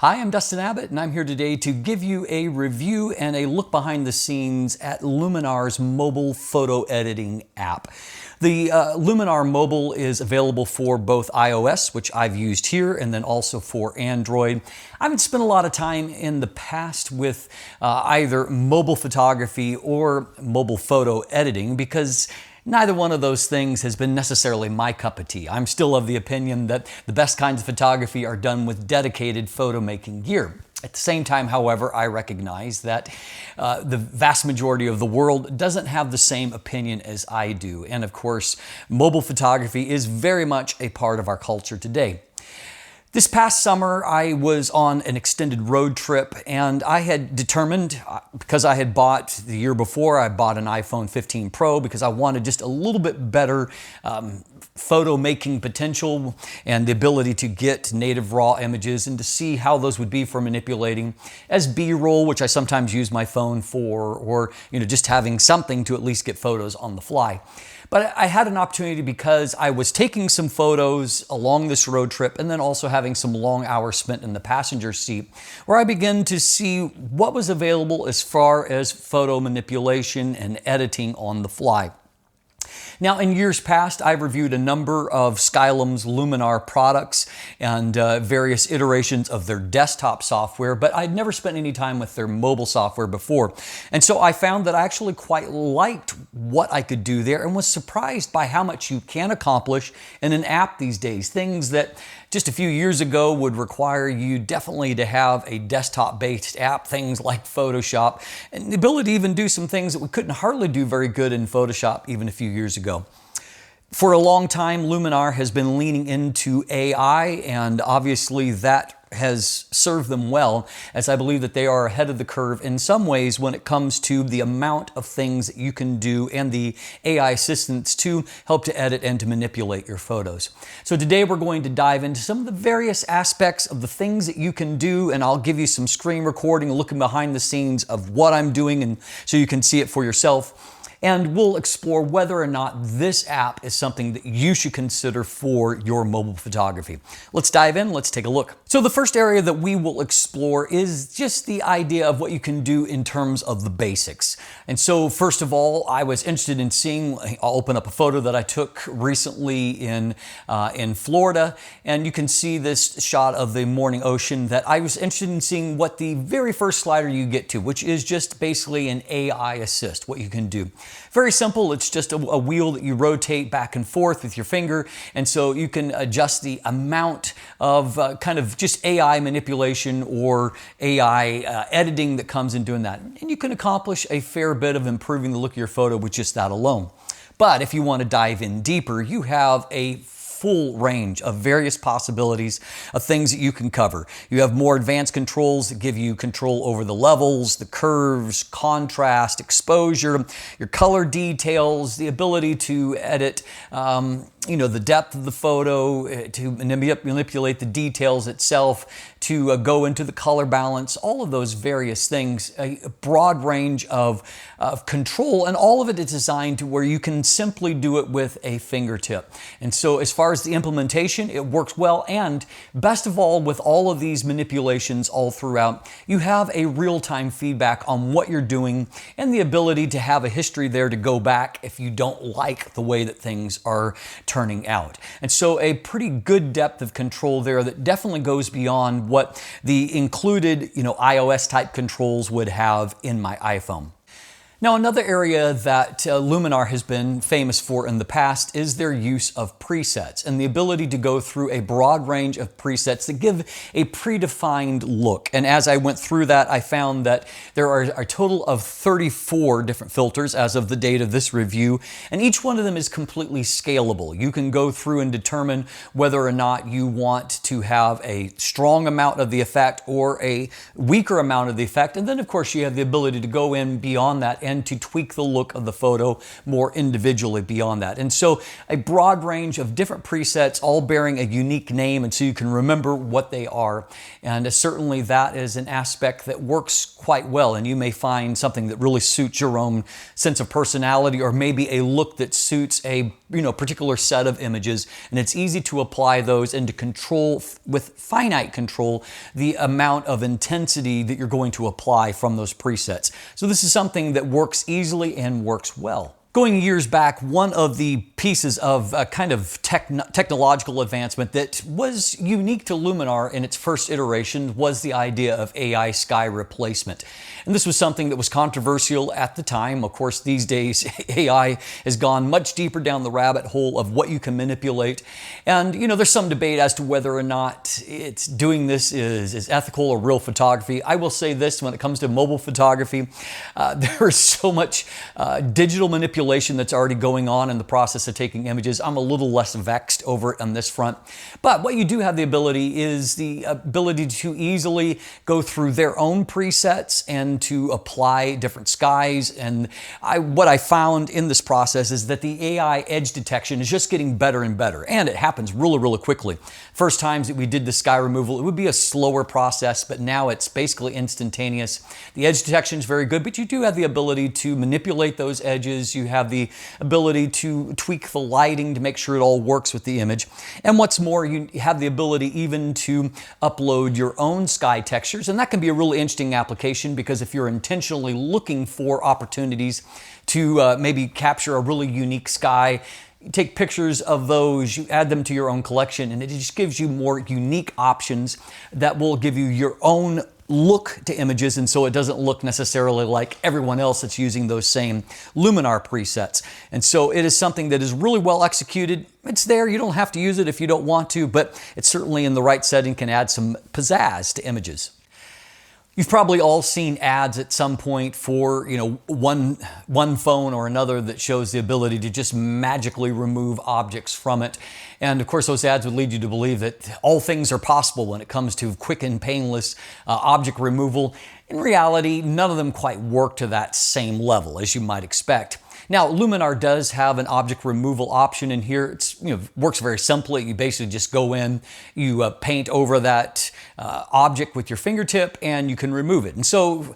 Hi, I'm Dustin Abbott, and I'm here today to give you a review and a look behind the scenes at Luminar's mobile photo editing app. The Luminar Mobile is available for both iOS, which I've used here, and then also for Android. I haven't spent a lot of time in the past with either mobile photography or mobile photo editing because neither one of those things has been necessarily my cup of tea. I'm still of the opinion that the best kinds of photography are done with dedicated photo making gear. At the same time, however, I recognize that the vast majority of the world doesn't have the same opinion as I do. And of course, mobile photography is very much a part of our culture today. This past summer, I was on an extended road trip, and I had determined, because I had bought the year before, I bought an iPhone 15 Pro because I wanted just a little bit better photo making potential and the ability to get native raw images and to see how those would be for manipulating as B-roll, which I sometimes use my phone for, or just having something to at least get photos on the fly. But I had an opportunity because I was taking some photos along this road trip and then also having some long hours spent in the passenger seat, where I began to see what was available as far as photo manipulation and editing on the fly. Now, in years past, I've reviewed a number of Skylum's Luminar products and various iterations of their desktop software, but I'd never spent any time with their mobile software before. And so I found that I actually quite liked what I could do there and was surprised by how much you can accomplish in an app these days. Things that just a few years ago would require you definitely to have a desktop-based app, things like Photoshop, and the ability to even do some things that we couldn't hardly do very good in Photoshop even a few years ago. For a long time, Luminar has been leaning into AI, and obviously that has served them well, as I believe that they are ahead of the curve in some ways when it comes to the amount of things that you can do and the AI assistants to help to edit and to manipulate your photos. So today we're going to dive into some of the various aspects of the things that you can do, and I'll give you some screen recording, looking behind the scenes of what I'm doing, and so you can see it for yourself. And we'll explore whether or not this app is something that you should consider for your mobile photography. Let's dive in, let's take a look. So the first area that we will explore is just the idea of what you can do in terms of the basics. And so first of all, I was interested in seeing, I'll open up a photo that I took recently in Florida, and you can see this shot of the morning ocean that I was interested in seeing what the very first slider you get to, which is just basically an AI assist, what you can do. Very simple. It's just a wheel that you rotate back and forth with your finger, and so you can adjust the amount of kind of just AI manipulation or AI editing that comes in doing that. And you can accomplish a fair bit of improving the look of your photo with just that alone. But if you want to dive in deeper, you have a full range of various possibilities of things that you can cover. You have more advanced controls that give you control over the levels, the curves, contrast, exposure, your color details, the ability to edit the depth of the photo, to manipulate the details itself, to go into the color balance, all of those various things, a broad range of control, and all of it is designed to where you can simply do it with a fingertip. And so as far as the implementation, it works well, and best of all, with all of these manipulations all throughout, you have a real-time feedback on what you're doing and the ability to have a history there to go back if you don't like the way that things are turning out. And so a pretty good depth of control there that definitely goes beyond what the included, iOS type controls would have in my iPhone. Now, another area that Luminar has been famous for in the past is their use of presets and the ability to go through a broad range of presets that give a predefined look. And as I went through that, I found that there are a total of 34 different filters as of the date of this review, and each one of them is completely scalable. You can go through and determine whether or not you want to have a strong amount of the effect or a weaker amount of the effect. And then, of course, you have the ability to go in beyond that and to tweak the look of the photo more individually beyond that. And so a broad range of different presets, all bearing a unique name, and so you can remember what they are. And certainly that is an aspect that works quite well, and you may find something that really suits your own sense of personality, or maybe a look that suits a particular set of images, and it's easy to apply those and to control with finite control the amount of intensity that you're going to apply from those presets. So this is something that works easily and works well. Going years back, one of the pieces of kind of technological advancement that was unique to Luminar in its first iteration was the idea of AI sky replacement. And this was something that was controversial at the time. Of course, these days, AI has gone much deeper down the rabbit hole of what you can manipulate. And, there's some debate as to whether or not it's doing this is ethical or real photography. I will say this, when it comes to mobile photography, there is so much digital manipulation that's already going on in the process of taking images. I'm a little less vexed over it on this front. But what you do have the ability is the ability to easily go through their own presets and to apply different skies. And what I found in this process is that the AI edge detection is just getting better and better. And it happens really, really quickly. First times that we did the sky removal, it would be a slower process, but now it's basically instantaneous. The edge detection is very good, but you do have the ability to manipulate those edges. You have the ability to tweak the lighting to make sure it all works with the image. And what's more, you have the ability even to upload your own sky textures. And that can be a really interesting application, because if you're intentionally looking for opportunities to maybe capture a really unique sky, you take pictures of those, you add them to your own collection, and it just gives you more unique options that will give you your own look to images, and so it doesn't look necessarily like everyone else that's using those same Luminar presets. And so it is something that is really well executed. It's there, you don't have to use it if you don't want to, but it certainly in the right setting can add some pizzazz to images. You've probably all seen ads at some point for, one phone or another that shows the ability to just magically remove objects from it. And of course, those ads would lead you to believe that all things are possible when it comes to quick and painless object removal. In reality, none of them quite work to that same level, as you might expect. Now, Luminar does have an object removal option in here. It's works very simply. You basically just go in, you paint over that object with your fingertip, and you can remove it. And so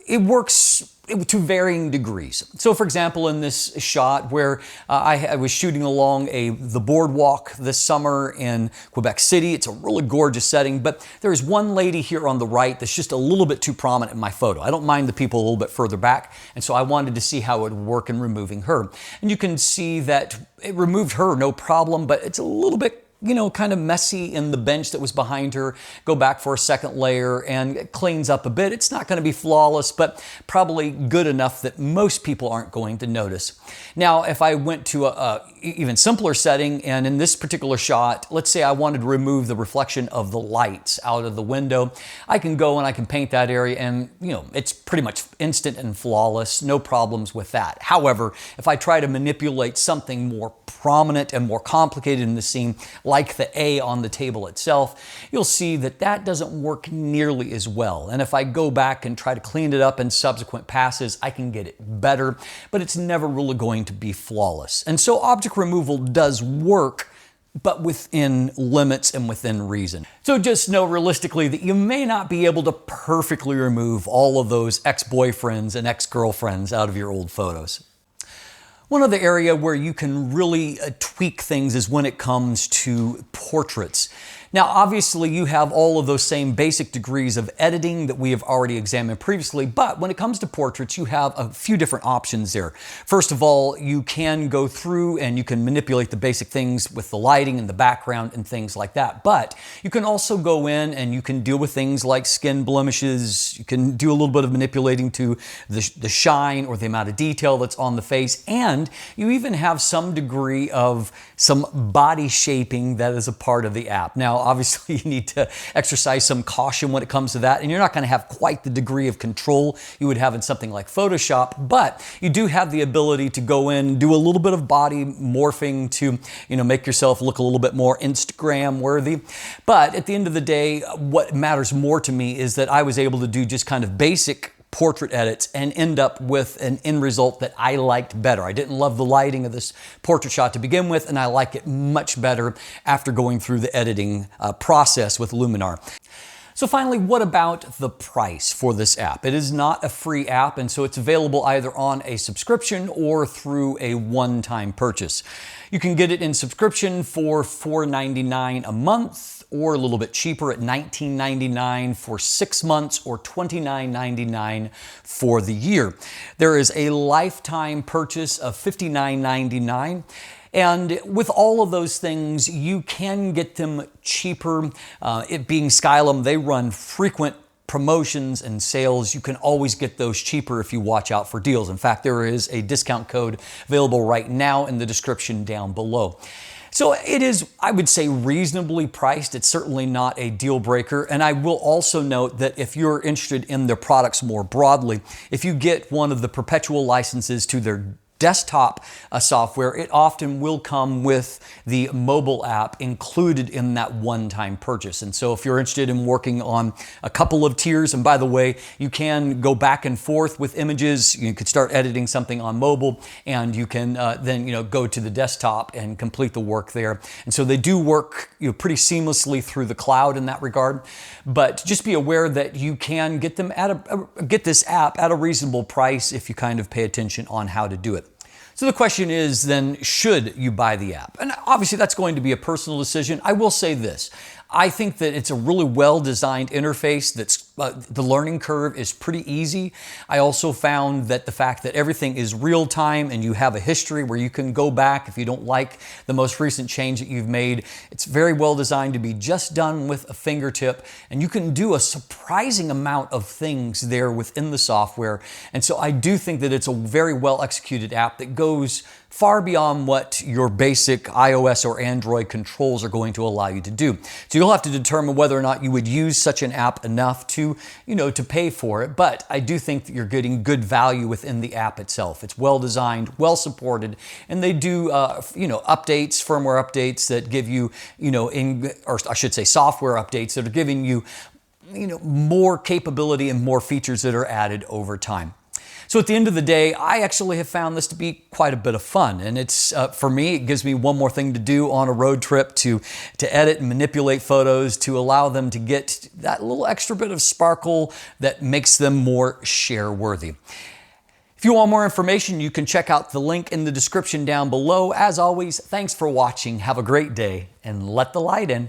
it works to varying degrees. So for example, in this shot where I was shooting along the boardwalk this summer in Quebec City, it's a really gorgeous setting, but there's one lady here on the right that's just a little bit too prominent in my photo. I don't mind the people a little bit further back, and so I wanted to see how it would work in removing her. And you can see that it removed her no problem, but it's a little bit kind of messy in the bench that was behind her. Go back for a second layer and it cleans up a bit. It's not going to be flawless, but probably good enough that most people aren't going to notice. Now, if I went to a even simpler setting, and in this particular shot, let's say I wanted to remove the reflection of the lights out of the window, I can go and I can paint that area, and it's pretty much instant and flawless, no problems with that. However, if I try to manipulate something more prominent and more complicated in the scene, like the A on the table itself, you'll see that that doesn't work nearly as well. And if I go back and try to clean it up in subsequent passes, I can get it better, but it's never really going to be flawless. And so object removal does work, but within limits and within reason. So just know realistically that you may not be able to perfectly remove all of those ex-boyfriends and ex-girlfriends out of your old photos. One other area where you can really tweak things is when it comes to portraits. Now, obviously, you have all of those same basic degrees of editing that we have already examined previously, but when it comes to portraits, you have a few different options there. First of all, you can go through and you can manipulate the basic things with the lighting and the background and things like that, but you can also go in and you can deal with things like skin blemishes. You can do a little bit of manipulating to the shine or the amount of detail that's on the face, and you even have some degree of some body shaping that is a part of the app. Now, obviously, you need to exercise some caution when it comes to that, and you're not going to have quite the degree of control you would have in something like Photoshop, but you do have the ability to go in and do a little bit of body morphing to, make yourself look a little bit more Instagram worthy. But at the end of the day, what matters more to me is that I was able to do just kind of basic portrait edits and end up with an end result that I liked better. I didn't love the lighting of this portrait shot to begin with, and I like it much better after going through the editing process with Luminar. So finally, what about the price for this app? It is not a free app, and so it's available either on a subscription or through a one-time purchase. You can get it in subscription for $4.99 a month, or a little bit cheaper at $19.99 for 6 months, or $29.99 for the year. There is a lifetime purchase of $59.99. And with all of those things, you can get them cheaper. It being Skylum, they run frequent promotions and sales. You can always get those cheaper if you watch out for deals. In fact, there is a discount code available right now in the description down below. So it is, I would say, reasonably priced. It's certainly not a deal breaker. And I will also note that if you're interested in their products more broadly, if you get one of the perpetual licenses to their desktop software, it often will come with the mobile app included in that one-time purchase. And so if you're interested in working on a couple of tiers, and by the way, you can go back and forth with images. You could start editing something on mobile, and you can then go to the desktop and complete the work there. And so they do work pretty seamlessly through the cloud in that regard. But just be aware that you can get them get this app at a reasonable price if you kind of pay attention on how to do it. So the question is then, should you buy the app? And obviously that's going to be a personal decision. I will say this. I think that it's a really well-designed interface. The learning curve is pretty easy. I also found that the fact that everything is real-time and you have a history where you can go back if you don't like the most recent change that you've made. It's very well designed to be just done with a fingertip, and you can do a surprising amount of things there within the software. And so I do think that it's a very well-executed app that goes far beyond what your basic iOS or Android controls are going to allow you to do. So you'll have to determine whether or not you would use such an app enough to, to pay for it. But I do think that you're getting good value within the app itself. It's well designed, well supported, and they do, updates, firmware updates that give you, or I should say software updates that are giving you, more capability and more features that are added over time. So at the end of the day, I actually have found this to be quite a bit of fun. And it's, for me, it gives me one more thing to do on a road trip to edit and manipulate photos to allow them to get that little extra bit of sparkle that makes them more share-worthy. If you want more information, you can check out the link in the description down below. As always, thanks for watching. Have a great day, and let the light in.